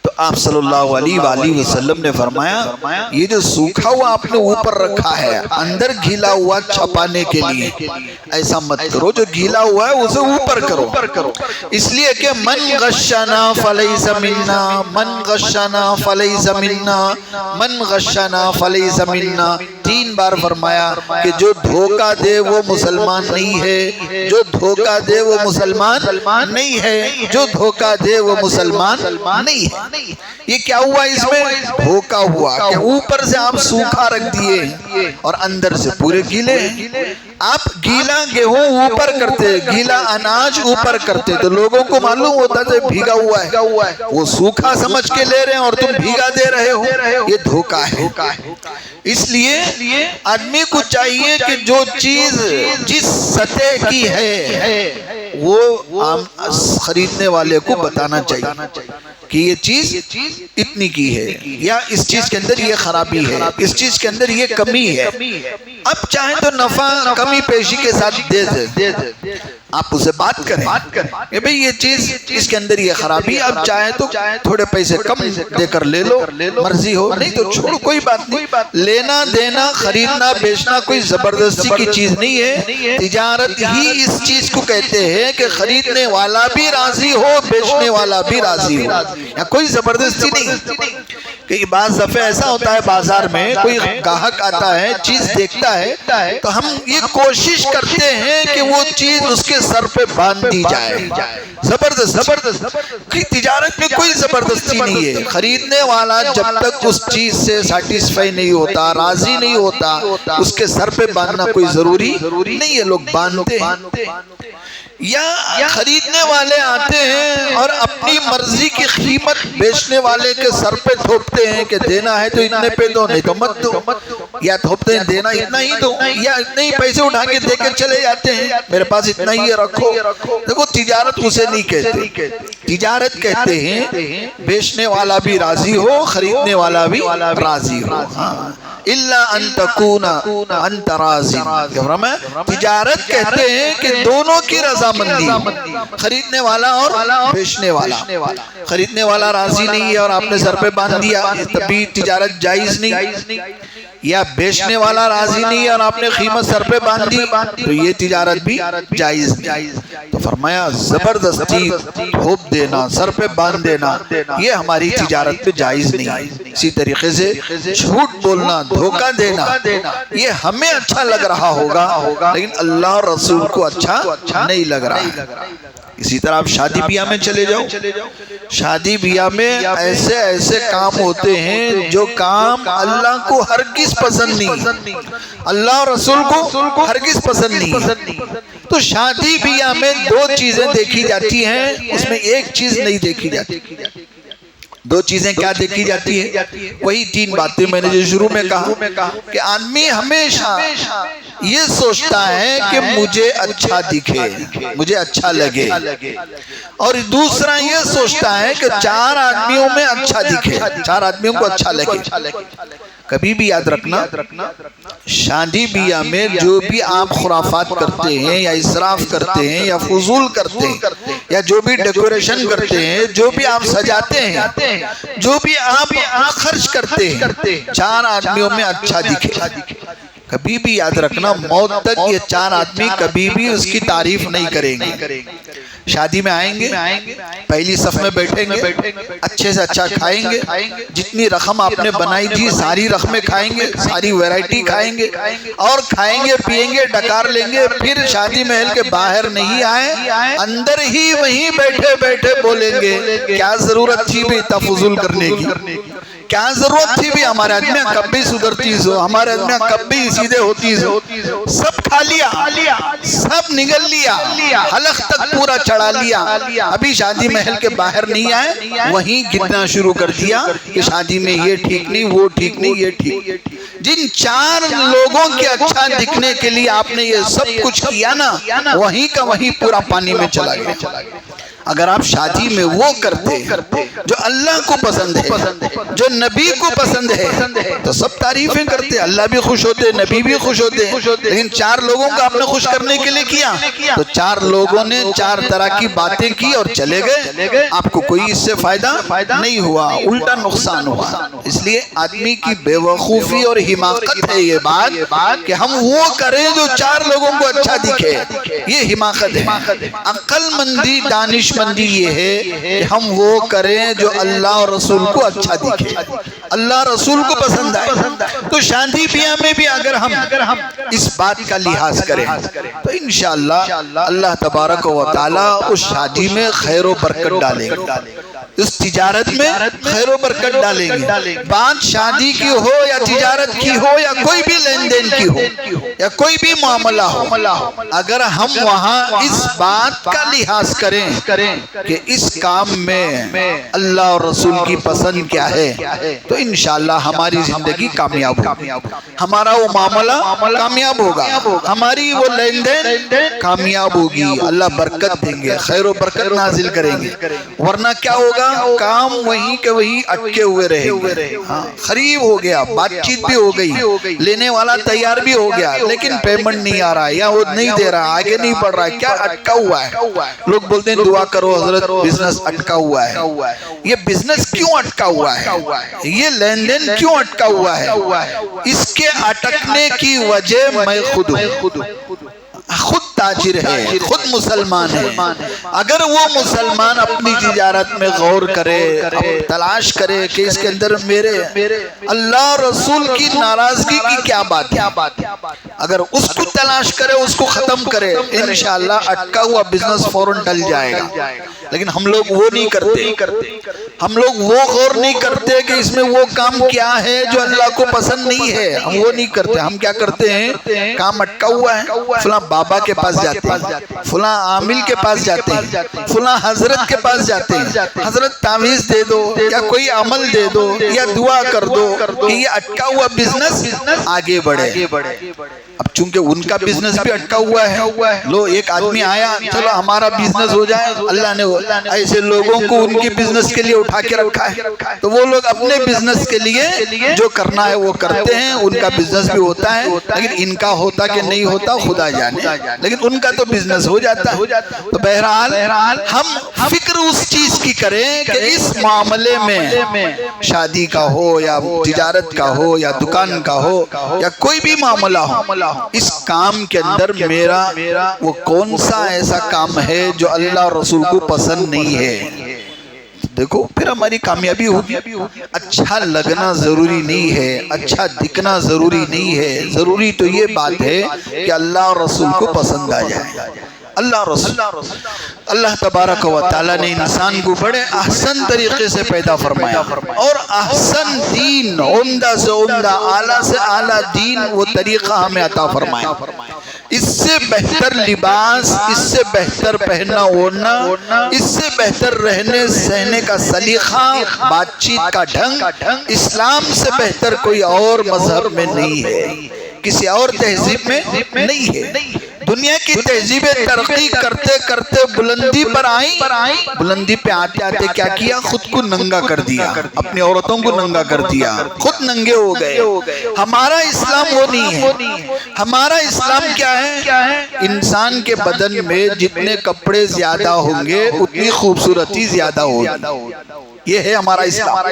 B: تو آپ صلی اللہ علیہ وآلہ وسلم نے فرمایا یہ جو سوکھا ہوا آپ نے اوپر رکھا ہے، اندر گیلا ہوا چھپانے کے لیے، ایسا مت کرو، جو گیلا ہوا ہے اسے اوپر کرو، اس لیے کہ من غشنا فلیس منا، من غشنا فلیس منا، من غشنا فلیس منا، 3 بار فرمایا کہ جو دھوکہ دے وہ مسلمان نہیں ہے، جو دھوکہ دے وہ مسلمان نہیں ہے، جو دھوکہ دے وہ مسلمان نہیں ہے۔ یہ کیا ہوا اس میں؟ دھوکہ ہوا کہ اوپر سے آپ سوکھا رکھ دیے اور اندر سے پورے گیلے ہیں۔ آپ گیلا گیہوں اوپر کرتے، گیلا اناج اوپر کرتے تو لوگوں کو معلوم ہوتا تھا بھیگا ہوا ہے، وہ سوکھا سمجھ کے لے رہے ہیں اور تم بھیگا دے رہے ہو، یہ دھوکہ ہے۔ اس لیے آدمی کو چاہیے کہ جو چیز جس سطح کی ہے وہ خریدنے والے کو بتانا چاہیے کہ یہ چیز اتنی کی ہے، یا اس چیز کے اندر یہ خرابی ہے، اس چیز کے اندر یہ کمی ہے۔ اب چاہیں تو نفع کمی پیشی کے ساتھ دے دیں، آپ اسے بات کریں کہ بھئی یہ چیز اس کے اندر یہ خرابی، اب چاہیں تو تھوڑے پیسے کم دے کر لے لو، مرضی ہو، نہیں تو چھوڑو، کوئی بات نہیں۔ لینا دینا، خریدنا بیچنا کوئی زبردستی کی چیز نہیں ہے۔ تجارت ہی اس چیز کو کہتے ہیں کہ خریدنے والا بھی راضی ہو، بیچنے والا بھی راضی ہو، یا کوئی زبردستی نہیں۔ کہ بعض دفعہ ایسا ہوتا ہے بازار میں کوئی گاہک آتا ہے، چیز دیکھتا ہے تو ہم یہ کوشش کرتے ہیں کہ وہ چیز اس کے سر پہ باندھ دی جائے، زبردست۔ تجارت میں کوئی زبردستی نہیں ہے۔ خریدنے والا جب تک اس چیز سے سیٹسفائی نہیں ہوتا، راضی نہیں ہوتا، اس کے سر پہ باندھنا کوئی ضروری نہیں ہے، لوگ باندھتے ہیں۔ یا خریدنے والے آتے ہیں اور اپنی مرضی کی قیمت بیچنے والے کے سر پہ تھوپتے ہیں کہ دینا ہے تو اتنے پہ دو، نہیں تو مت دو، یا تھوپتے ہیں دینا اتنا ہی دو، یا اتنے ہی پیسے اٹھا کے دے کر چلے جاتے ہیں، میرے پاس اتنا ہی رکھو۔ دیکھو تجارت اسے نہیں کہتے، تجارت کہتے ہیں بیچنے والا بھی راضی ہو، خریدنے والا بھی راضی ہو۔ الا ان تکون انت راضی، تجارت کہتے ہیں کہ دونوں کی رضامندی، خریدنے والا اور بیچنے والا۔ خریدنے والا راضی نہیں ہے اور آپ نے سر پہ باندھ دیا، تبھی تجارت جائز نہیں، یا بیچنے والا راضی نہیں ہے اور آپ نے قیمت سر پہ باندھ دی تو یہ تجارت بھی جائز نہیں۔ تو فرمایا زبردستی تھوپ دینا، سر پہ باندھ دینا، یہ ہماری تجارت پہ جائز نہیں۔ اسی طریقے سے جھوٹ بولنا، دھوکہ دینا، یہ ہمیں اچھا لگ رہا ہوگا لیکن اللہ اور رسول کو اچھا نہیں لگ رہا ہے۔ اسی طرح آپ شادی بیاہ میں چلے جاؤ، شادی بیاہ میں ایسے ایسے کام ہوتے ہیں جو کام اللہ کو ہرگز پسند نہیں، اللہ اور رسول کو ہرگز پسند نہیں۔ تو شادی بیاہ میں 2 چیزیں دیکھی جاتی ہیں، اس میں ایک چیز نہیں دیکھی جاتی۔ 2 چیزیں کیا دیکھی جاتی ہیں؟ وہی 3 باتیں میں نے جو شروع میں کہا کہ آدمی ہمیشہ یہ سوچتا ہے کہ مجھے اچھا دکھے، مجھے اچھا لگے، اور دوسرا یہ سوچتا ہے کہ 4 آدمیوں میں اچھا دکھے، 4 آدمیوں کو اچھا لگے۔ کبھی بھی یاد رکھنا، شادی بیاہ میں جو بھی آپ خرافات کرتے ہیں یا اسراف کرتے ہیں یا فضول کرتے ہیں یا جو بھی ڈیکوریشن کرتے ہیں، جو بھی آپ سجاتے ہیں، جو بھی آپ خرچ کرتے ہیں، 4 آدمیوں میں اچھا دکھے۔ کبھی بھی یاد رکھنا، موت تک یہ 4 آدمی کبھی بھی اس کی تعریف نہیں کریں گے۔ شادی میں آئیں گے، پہلی صف میں بیٹھیں گے، اچھے سے اچھا کھائیں گے، جتنی رقم آپ نے بنائی تھی ساری رقمیں کھائیں گے، ساری ویرائٹی کھائیں گے، اور کھائیں گے پیئیں گے ڈکار لیں گے، پھر شادی محل کے باہر نہیں آئے، اندر ہی وہیں بیٹھے بیٹھے بولیں گے کیا ضرورت تھی بھی اتنا فضول کرنے کی، کیا ضرورت تھی بھی ہمارے آدمیاں کب بھی سدھرتی ہو، ہمارے آدمیاں کب بھی سیدھے ہوتی ہو، سب کھا لیا، سب نگل لیا، حلق تک پورا چڑھا لیا، ابھی شادی محل کے باہر نہیں آئے، وہیں گرنا شروع کر دیا کہ شادی میں یہ ٹھیک نہیں، وہ ٹھیک نہیں، یہ ٹھیک۔ جن 4 لوگوں کے اچھا دکھنے کے لیے آپ نے یہ سب کچھ کیا نا، وہیں کا وہیں پورا پانی میں چلا گیا۔ اگر آپ شادی میں وہ کرتے جو اللہ کو پسند ہے، جو نبی کو پسند ہے، تو سب تعریفیں کرتے، اللہ بھی خوش ہوتے، نبی بھی خوش ہوتے، لیکن 4 لوگوں کو آپ نے خوش کرنے کے لیے کیا تو 4 لوگوں نے 4 طرح کی باتیں کی اور چلے گئے، آپ کو کوئی اس سے فائدہ نہیں ہوا، الٹا نقصان ہوا۔ اس لیے آدمی کی بے وقوفی اور حماقت ہے یہ بات کہ ہم وہ کریں جو 4 لوگوں کو اچھا دکھے، یہ حماقت ہے۔ عقل مندی، دانش مندی یہ ہے کہ ہم وہ کریں جو اللہ اور رسول کو اچھا دکھے، اللہ رسول کو پسند آئے۔ تو شادی بیاہ میں بھی اگر ہم اس بات کا لحاظ کریں تو انشاءاللہ اللہ تبارک و تعالی اس شادی میں خیر و برکت ڈالیں گے، اس تجارت میں خیر و برکت ڈالیں گے۔ بات شادی کی ہو یا تجارت کی ہو یا کوئی بھی لین دین کی ہو یا کوئی بھی معاملہ ہو، اگر ہم وہاں اس بات کا لحاظ کریں کہ اس کام میں اللہ اور رسول کی پسند کیا ہے تو انشاءاللہ ہماری زندگی کامیاب ہوگی، ہمارا وہ معاملہ کامیاب ہوگا، ہماری وہ لین دین کامیاب ہوگی، اللہ برکت دیں گے، خیر و برکت نازل کریں گے۔ ورنہ کیا ہوگا؟ کام وہیں کے وہیں اٹکے ہوئے رہیں گے۔ خریب ہو گیا، بات چیت بھی ہو گئی، لینے والا تیار بھی ہو گیا لیکن پیمنٹ نہیں آ رہا ہے یا وہ نہیں دے رہا، آگے نہیں بڑھ رہا ہے، کیا اٹکا ہوا ہے؟ لوگ بولتے ہیں دعا کرو حضرت بزنس اٹکا ہوا ہے۔ یہ بزنس کیوں اٹکا ہوا ہے؟ یہ لین دین کیوں اٹکا ہوا ہے؟ اس کے اٹکنے کی وجہ میں خود ہوں، خود تاجر ہے، خود مسلمان ہے۔ اگر وہ مسلمان اپنی تجارت میں غور کرے، تلاش کرے کہ اس کے اندر میرے اللہ رسول کی ناراضگی کی کیا بات ہے، اگر اس کو تلاش کرے، اس کو ختم کرے، انشاءاللہ اٹکا ہوا بزنس فوراً ڈل جائے گا۔ لیکن ہم لوگ وہ نہیں کرتے، ہم لوگ وہ غور نہیں کرتے کہ اس میں وہ کام کیا ہے جو اللہ کو پسند نہیں ہے، ہم وہ نہیں کرتے۔ ہم کیا کرتے ہیں؟ کام اٹکا ہوا ہے، فلاں بابا کے پاس جاتے ہیں، فلاں عامل کے پاس جاتے ہیں، فلاں حضرت کے پاس جاتے ہیں، حضرت تعویذ دے دو یا کوئی عمل دے دو یا دعا کر دو کہ یہ اٹکا ہوا بزنس آگے بڑھے۔ اب چونکہ ان کا بزنس بھی اٹکا ہوا ہے، لو ایک آدمی آیا چلو ہمارا بزنس ہو جائے، اللہ نے ایسے لوگوں کو ان کی بزنس کے لیے اٹھا کے رکھا ہے، تو وہ لوگ اپنے بزنس کے لیے جو کرنا ہے وہ کرتے ہیں، ان کا بزنس بھی ہوتا ہے، لیکن ان کا ہوتا کہ نہیں ہوتا خدا جانے، لیکن ان کا تو بزنس ہو جاتا ہے۔ تو بہرحال ہم فکر اس چیز کی کریں کہ اس معاملے میں شادی کا ہو یا تجارت کا ہو یا دکان کا ہو یا کوئی بھی معاملہ ہو، اس کام کے اندر میرا وہ کون سا ایسا کام ہے جو اللہ اور رسول کو پسند نہیں ہے۔ دیکھو پھر ہماری کامیابی ہوگی۔ اچھا لگنا ضروری نہیں ہے، اچھا دکھنا ضروری نہیں ہے، ضروری تو یہ بات ہے کہ اللہ اور رسول کو پسند آ جائے۔ اللہ تبارک و تعالیٰ نے انسان کو بڑے احسن طریقے سے پیدا فرمایا اور احسن دین، عمدہ سے عمدہ، اعلیٰ سے اعلیٰ دین وہ طریقہ ہمیں عطا فرمایا۔ اس سے بہتر لباس، اس سے بہتر پہننا اوڑھنا، اس سے بہتر رہنے سہنے کا سلیقہ، بات چیت کا ڈھنگ اسلام سے بہتر کوئی اور مذہب میں نہیں ہے، کسی اور تہذیب میں نہیں ہے۔ دنیا کی تہذیبیں ترقی کرتے کرتے بلندی پر آئیں، بلندی پہ آتے آتے کیا کیا؟ خود کو ننگا کر دیا، اپنی عورتوں کو ننگا کر دیا، خود ننگے ہو گئے۔ ہمارا اسلام وہ نہیں ہے۔ ہمارا اسلام کیا ہے؟ انسان کے بدن میں جتنے کپڑے زیادہ ہوں گے اتنی خوبصورتی زیادہ ہوگی، یہ ہے ہمارا اسلام۔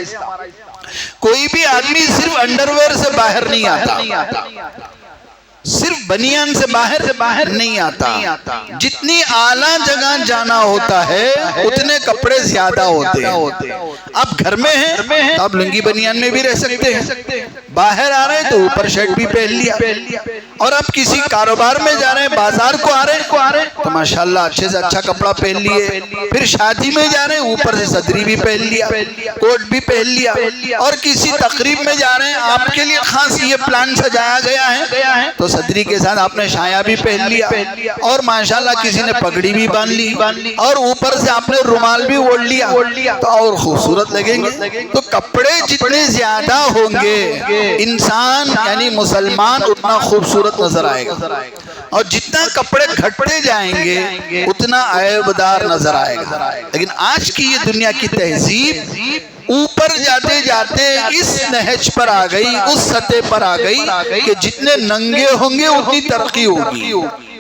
B: کوئی بھی آدمی صرف انڈرویئر سے باہر نہیں آتا، صرف بنیان سے باہر نہیں آتا، جتنی اعلیٰ جگہ جانا ہوتا ہے اتنے کپڑے زیادہ ہوتے ہیں۔ آپ گھر میں ہیں تو آپ لنگی بنیان میں بھی رہ سکتے ہیں، باہر آ رہے ہیں تو اوپر شرٹ بھی پہن لیا، اور آپ کسی کاروبار میں جا رہے ہیں، بازار کو آ رہے ہیں تو ماشاءاللہ اچھے سے اچھا کپڑا پہن لیے، پھر شادی میں جا رہے ہیں اوپر سے صدری بھی پہن لیا، کوٹ بھی پہن لیا، اور کسی تقریب میں جا رہے ہیں آپ کے لیے خاص یہ پلان سجایا گیا ہے تو صدری کے ساتھ آپ نے شایا بھی پہن لیا، اور ماشاءاللہ کسی نے پگڑی بھی باندھ لی، اور اوپر سے آپ نے رومال بھی اوڑھ لیا تو اور خوبصورت لگیں گے۔ تو کپڑے جتنے زیادہ ہوں گے انسان یعنی مسلمان اتنا خوبصورت نظر آئے گا، اور جتنا کپڑے گھٹتے جائیں گے اتنا عیبدار نظر آئے گا۔ لیکن آج کی یہ دنیا کی تہذیب اوپر جاتے جاتے اس نہج پر آ گئی، اس سطح پر آ گئی کہ جتنے ننگے ہوں گے اتنی ترقی ہوگی،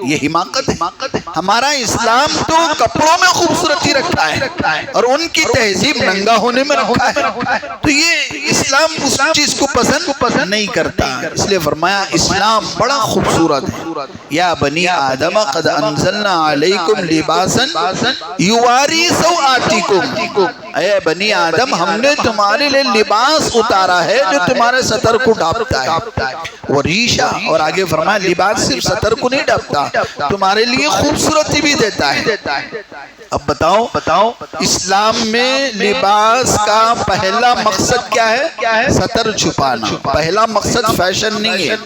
B: یہ حماقت ہے۔ ہمارا اسلام تو کپڑوں میں خوبصورتی رکھا ہے اور ان کی تہذیب ننگا ہونے میں رکھا ہے، تو یہ اسلام اس چیز کو پسند نہیں کرتا، اس لیے فرمایا اسلام بڑا خوبصورت ہے۔ یا بنی آدم قد انزلنا علیکم لباسا یواری سوآتکم، اے بنی آدم ہم نے تمہارے لئے لباس اتارا ہے جو تمہارے سطر کو ڈھانپتا ہے، وہ ریشہ، اور آگے فرمایا لباس صرف سطر کو نہیں ڈھانپتا، تمہارے لیے خوبصورتی بھی دیتا ہے۔ اب بتاؤ اسلام میں لباس کا پہلا مقصد کیا ہے؟ سطر چھپانا۔ پہلا مقصد فیشن نہیں ہے،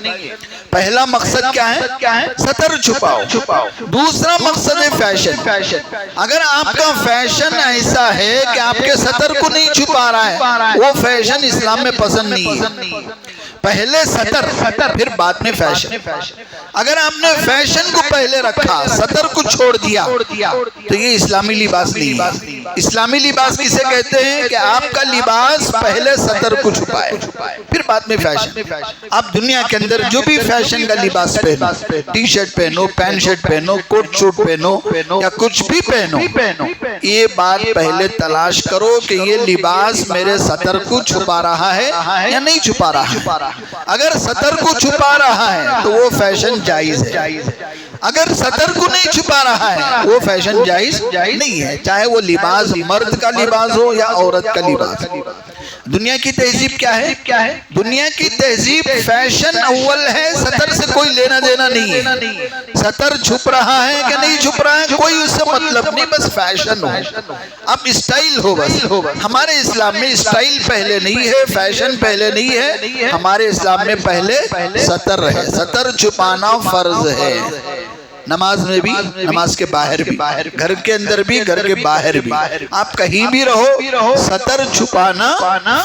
B: پہلا مقصد کیا ہے؟ سطر چھپاؤ۔ دوسرا مقصد ہے فیشن۔ اگر آپ کا فیشن ایسا ہے کہ آپ کے سطر کو نہیں چھپا رہا ہے، وہ فیشن اسلام میں پسند نہیں ہے۔ پہلے سطر پھر بعد میں فیشن۔ اگر آپ نے فیشن کو پہلے رکھا، سطر کو چھوڑ دیا، تو یہ اسلامی لباس نہیں ہے۔ اسلامی لباس کسے کہتے ہیں کہ آپ کا لباس پہلے سطر کو چھپائے پھر بعد میں فیشن۔ آپ دنیا کے اندر جو بھی فیشن کا لباس پہنو، ٹی شرٹ پہنو، پینٹ شرٹ پہنو، کوٹ شوٹ پہنو یا کچھ بھی پہنو، یہ بات پہلے تلاش کرو کہ یہ لباس میرے سطر کو چھپا رہا ہے یا نہیں چھپا رہا ہے۔ اگر سطر کو چھپا رہا ہے تو وہ فیشن جائز ہے، اگر سطر کو نہیں چھپا رہا ہے وہ فیشن جائز نہیں ہے، چاہے وہ لباس مرد کا لباس ہو یا عورت کا لباس۔ دنیا کی تہذیب کیا ہے؟ دنیا کی تہذیب فیشن اول ہے، سطر سے کوئی لینا دینا نہیں ہے۔ سطر چھپ رہا ہے کہ نہیں چھپ رہا ہے کوئی اس سے مطلب نہیں، بس فیشن ہو، اب اسٹائل ہو بس۔ ہمارے اسلام میں اسٹائل پہلے نہیں ہے، فیشن پہلے نہیں ہے، ہمارے اسلام میں پہلے سطر ہے۔ سطر چھپانا فرض ہے، نماز میں بھی، نماز کے باہر بھی، گھر کے اندر بھی، گھر کے باہر بھی، آپ کہیں بھی رہو سطر چھپانا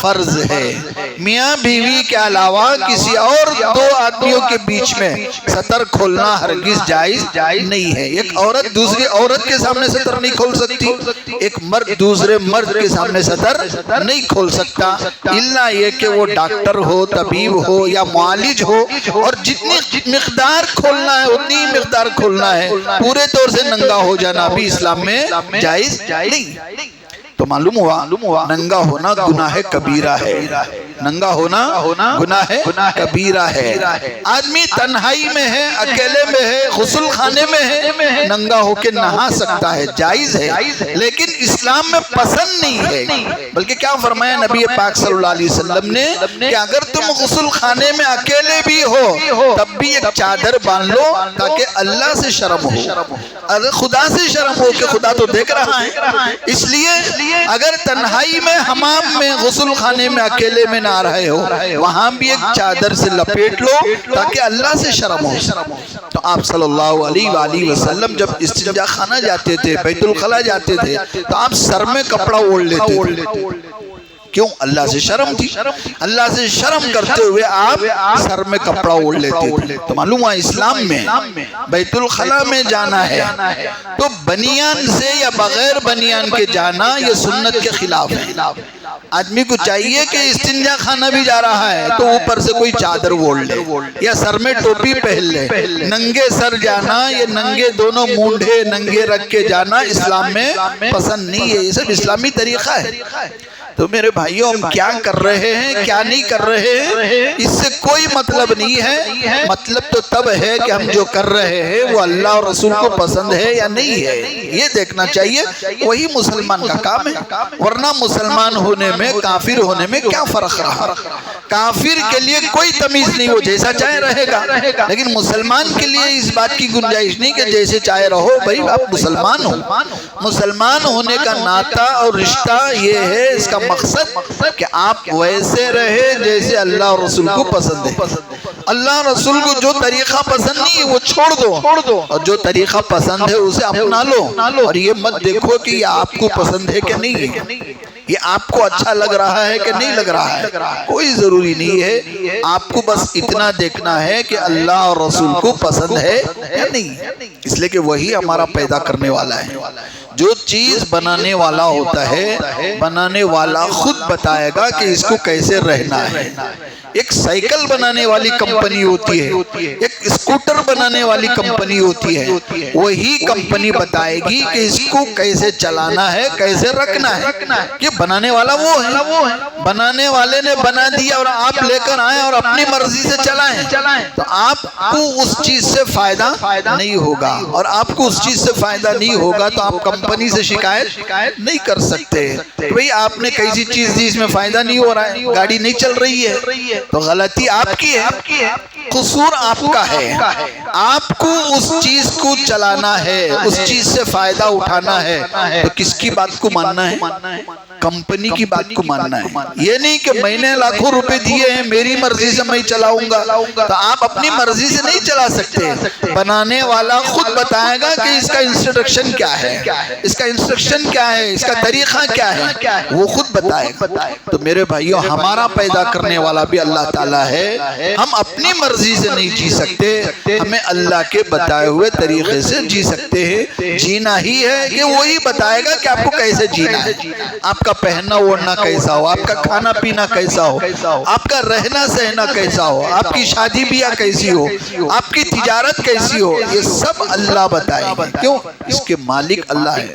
B: فرض ہے۔ میاں بیوی کے علاوہ کسی اور دو آدمیوں کے بیچ میں سطر کھولنا ہرگز جائز نہیں ہے۔ ایک عورت دوسری عورت کے سامنے سطر نہیں کھول سکتی، ایک مرد دوسرے مرد کے سامنے سطر نہیں کھول سکتا، الا یہ کہ وہ ڈاکٹر ہو، طبیب ہو یا معالج ہو، اور جتنی مقدار کھولنا ہے اتنی مقدار کھولنا ہے، پورے طور سے ننگا ہو جانا بھی اسلام میں جائز نہیں۔ تو معلوم ہوا ننگا ہونا گناہ کبیرہ ہے، ننگا ہونا گناہ کبیرہ ہے۔ آدمی تنہائی میں ہے، اکیلے میں ہے، غسل خانے میں ہے، ننگا ہو کے نہا سکتا ہے، جائز ہے، لیکن اسلام میں پسند نہیں ہے۔ بلکہ کیا فرمایا نبی پاک صلی اللہ علیہ وسلم نے کہ اگر تم غسل خانے میں اکیلے بھی ہو تب بھی ایک چادر باندھ لو تاکہ اللہ سے شرم ہو، اگر خدا سے شرم ہو کہ خدا تو دیکھ رہا ہے۔ اس لیے اگر تنہائی میں حمام میں غسل خانے میں اکیلے میں نہ رہے ہو، وہاں بھی ایک چادر سے لپیٹ لو تاکہ اللہ سے شرم ہو۔ تو آپ صلی اللہ علیہ وآلہ وسلم جب استنجا خانہ جاتے تھے، بیت الخلا جاتے تھے، تو آپ سر میں کپڑا اوڑھ لیتے تھے۔ کیوں؟ اللہ سے شرم تھی، اللہ سے شرم کرتے ہوئے آپ سر میں کپڑا اوڑھ لیتے تھے۔ تو معلوم ہوا اسلام میں بیت الخلا میں جانا ہے تو بنیان سے یا بغیر بنیان کے جانا یہ سنت کے خلاف ہے۔ آدمی کو چاہیے کہ استنجا خانہ بھی جا رہا ہے تو اوپر سے کوئی چادر اوڑھ لے یا سر میں ٹوپی پہن لے۔ ننگے سر جانا، یہ ننگے دونوں مونڈھے ننگے رکھ کے جانا اسلام میں پسند نہیں ہے، یہ سب اسلامی طریقہ ہے۔ تو میرے بھائیوں ہم کیا کر رہے ہیں کیا نہیں کر رہے ہیں اس سے کوئی مطلب نہیں ہے، مطلب تو تب ہے کہ ہم جو کر رہے ہیں وہ اللہ اور رسول کو پسند ہے یا نہیں ہے، یہ دیکھنا چاہیے، وہی مسلمان کا کام ہے۔ ورنہ مسلمان ہونے میں کافر ہونے میں کیا فرق رہا؟ کافر کے لیے کوئی تمیز نہیں، وہ جیسا چاہے رہے گا، لیکن مسلمان کے لیے اس بات کی گنجائش نہیں کہ جیسے چاہے رہو، بھائی آپ مسلمان ہو۔ مسلمان ہونے کا ناطہ اور رشتہ یہ ہے، اس کا مقصد کہ آپ ویسے رہے جیسے اللہ اور رسول کو پسند ہے۔ اللہ رسول کو جو طریقہ پسند نہیں ہے وہ چھوڑ دو، اور جو طریقہ پسند ہے اسے اپنا لو، اور یہ مت دیکھو کہ یہ آپ کو پسند ہے کہ نہیں ہے، یہ آپ کو اچھا لگ رہا ہے کہ نہیں لگ رہا ہے، کوئی ضروری نہیں ہے، آپ کو بس اتنا دیکھنا ہے کہ اللہ اور رسول کو پسند ہے یا نہیں، اس لیے کہ وہی ہمارا پیدا کرنے والا ہے۔ جو چیز بنانے والا ہوتا ہے، بنانے والا خود بتائے گا کہ اس کو کیسے رہنا ہے، ایک سائیکل بنانے والی کمپنی ہوتی ہے، ایک اسکوٹر بنانے والی کمپنی ہوتی ہے، وہی کمپنی بتائے گی کہ اس کو کیسے چلانا ہے، کیسے رکھنا ہے۔ یہ بنانے والا وہ ہے، بنانے والے نے بنا دیا اور آپ لے کر آئیں اور اپنی مرضی سے چلائیں تو آپ کو اس چیز سے فائدہ نہیں ہوگا، اور آپ کو اس چیز سے فائدہ نہیں ہوگا تو آپ کمپنی سے شکایت نہیں کر سکتے کہ بھئی آپ نے کیسی چیز دی، اس میں فائدہ نہیں ہو رہا ہے، گاڑی نہیں چل رہی ہے، تو غلطی آپ کی ہے، قصور آپ کا ہے۔ آپ کو اس چیز کو چلانا ہے، اس چیز سے فائدہ اٹھانا ہے تو کس کی بات کو ماننا ہے؟ کمپنی کی بات کو ماننا ہے۔ یہ نہیں کہ میں نے لاکھوں روپے دیے ہیں، میری مرضی سے میں چلاؤں گا، تو آپ اپنی مرضی سے نہیں چلا سکتے۔ بنانے والا خود بتائے گا کہ اس کا انسٹرکشن کیا ہے، اس کا انسٹرکشن کیا ہے، اس کا طریقہ کیا ہے، وہ خود بتائے گا۔ تو میرے بھائیوں، ہمارا پیدا کرنے والا بھی اللہ تعالیٰ ہے، ہم اپنی مرضی سے نہیں جی سکتے، ہمیں اللہ کے بتائے ہوئے طریقے سے جی سکتے ہیں۔ جینا ہی ہے کہ وہی بتائے گا کہ آپ کو کیسے جینا ہے، آپ کا پہننا اوڑھنا کیسا ہو، آپ کا کھانا پینا کیسا ہو، آپ کا رہنا سہنا کیسا ہو، آپ کی شادی بیاہ کیسی ہو، آپ کی تجارت کیسی ہو، یہ سب اللہ بتائے گا۔ کیوں؟ اس کے مالک اللہ ہے۔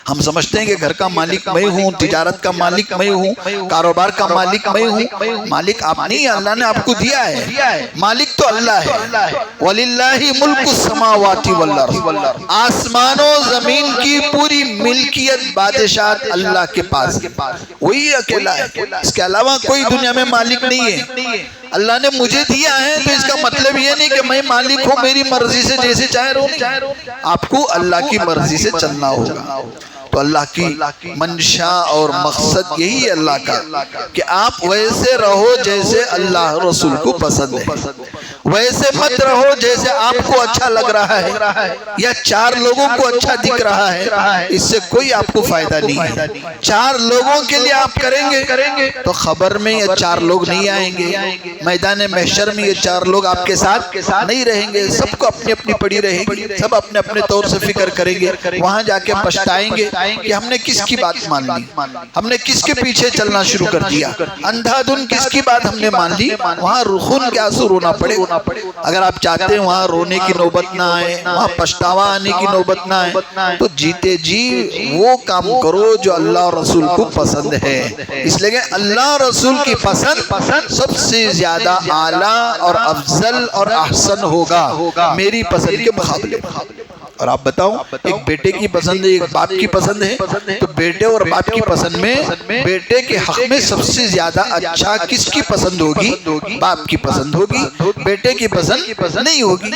B: ہم سمجھتے ہیں کہ گھر کا مالک میں ہوں، تجارت کا مالک میں ہوں، کاروبار کا مالک میں ہوں۔ مالک آپ نہیں، اللہ نے آپ کو دیا ہے، مالک تو اللہ ہے۔ وَلِلَّهِ مُلْكُ السَّمَاوَاتِ وَالْأَرْضِ، آسمان و زمین کی پوری ملکیت، بادشاہت اللہ کے پاس، وہی اکیلا ہے، اس کے علاوہ کوئی دنیا میں مالک نہیں ہے۔ اللہ نے مجھے دیا ہے تو اس کا مطلب یہ نہیں کہ میں مالک ہوں، میری مرضی سے جیسے چاہے رہوں۔ آپ کو اللہ کی مرضی سے چلنا ہوگا۔ تو اللہ کی منشا اور مقصد یہی ہے اللہ کا کہ آپ ویسے رہو جیسے اللہ رسول کو پسند ہے، ویسے مت رہو جیسے آپ کو اچھا لگ رہا ہے یا چار لوگوں کو اچھا دکھ رہا ہے، اس سے کوئی آپ کو فائدہ نہیں ہے۔ چار لوگوں کے لیے آپ کریں گے تو خبر میں یہ چار لوگ نہیں آئیں گے، میدان محشر میں یہ چار لوگ آپ کے ساتھ نہیں رہیں گے، سب کو اپنی اپنی پڑی رہے گی، سب اپنے اپنے طور سے فکر کریں گے، وہاں جا کے پچھتائیں گے کہ ہم نے کس کی بات مان لی، ہم نے کس کے پیچھے چلنا شروع کر دیا، اندھا دھن کس کی بات ہم نے مان لی۔ وہاں خون کے آنسو رونا پڑے گا۔ اگر آپ چاہتے ہیں وہاں رونے کی نوبت نہ آئے، وہاں پچھتاوا آنے کی نوبت نہ آئے، تو جیتے جی وہ کام کرو جو اللہ اور رسول کو پسند ہے، اس لیے کہ اللہ اور رسول کی پسند سب سے زیادہ اعلیٰ اور افضل اور احسن ہوگا میری پسند کے مقابلے۔ اور آپ بتاؤ، ایک بیٹے کی پسند ہے، ایک باپ کی پسند ہے، تو بیٹے اور باپ کی پسند میں بیٹے کے حق میں سب سے زیادہ اچھا کس کی پسند ہوگی؟ باپ کی پسند ہوگی، بیٹے کی پسند نہیں ہوگی۔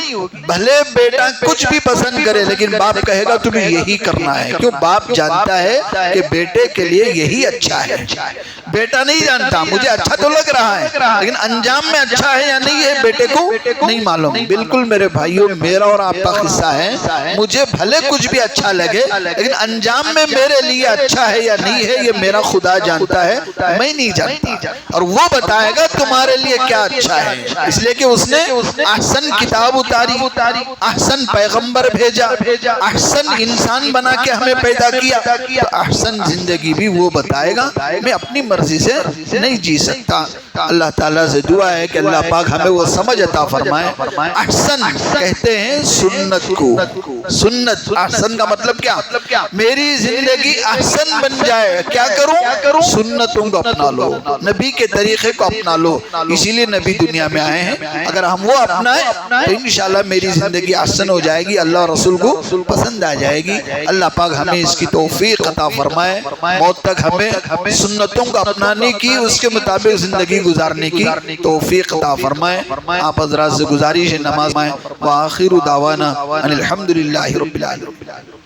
B: بھلے بیٹا کچھ بھی پسند کرے لیکن باپ کہے گا تمہیں یہی کرنا ہے، کیوں؟ باپ جانتا ہے کہ بیٹے کے لیے یہی اچھا ہے۔ بیٹا نہیں جانتا، مجھے اچھا تو لگ رہا ہے لیکن انجام میں اچھا ہے یا نہیں ہے بیٹے کو نہیں معلوم۔ بالکل میرے بھائیوں، میرا اور آپ کا قصہ ہے، مجھے بھلے کچھ بھی اچھا لگے لیکن انجام میں میرے لیے اچھا ہے یا نہیں ہے یہ میرا خدا جانتا ہے، میں نہیں جانتا، اور وہ بتائے گا تمہارے لیے کیا اچھا ہے۔ اس لیے کہ اس نے احسن کتاب اتاری، احسن پیغمبر بھیجا، احسن انسان بنا کے ہمیں پیدا کیا، تو احسن زندگی بھی وہ بتائے گا، میں اپنی مرضی سے نہیں جی سکتا۔ اللہ تعالیٰ سے دعا ہے کہ اللہ پاک ہمیں وہ سمجھ عطا فرمائے۔ احسن کہتے ہیں سنت کو، سنت، احسن کا مطلب کیا؟ میری زندگی احسن بن جائے، کیا کروں؟ سنتوں کو اپنا لو، نبی کے طریقے کو اپنا لو، اسی لیے نبی دنیا میں آئے ہیں۔ اگر ہم وہ اپنائیں تو انشاءاللہ میری زندگی احسن ہو جائے گی، اللہ رسول کو پسند آ جائے گی۔ اللہ پاک ہمیں اس کی توفیق عطا فرمائے، موت تک ہمیں سنتوں کو اپنانے کی، اس کے مطابق زندگی گزارنے کی توفیق عطا فرمائے۔ آپ حضرات سے گزارش ہے نماز میں، وآخر دعوانا ان الحمدللہ رب العالمین۔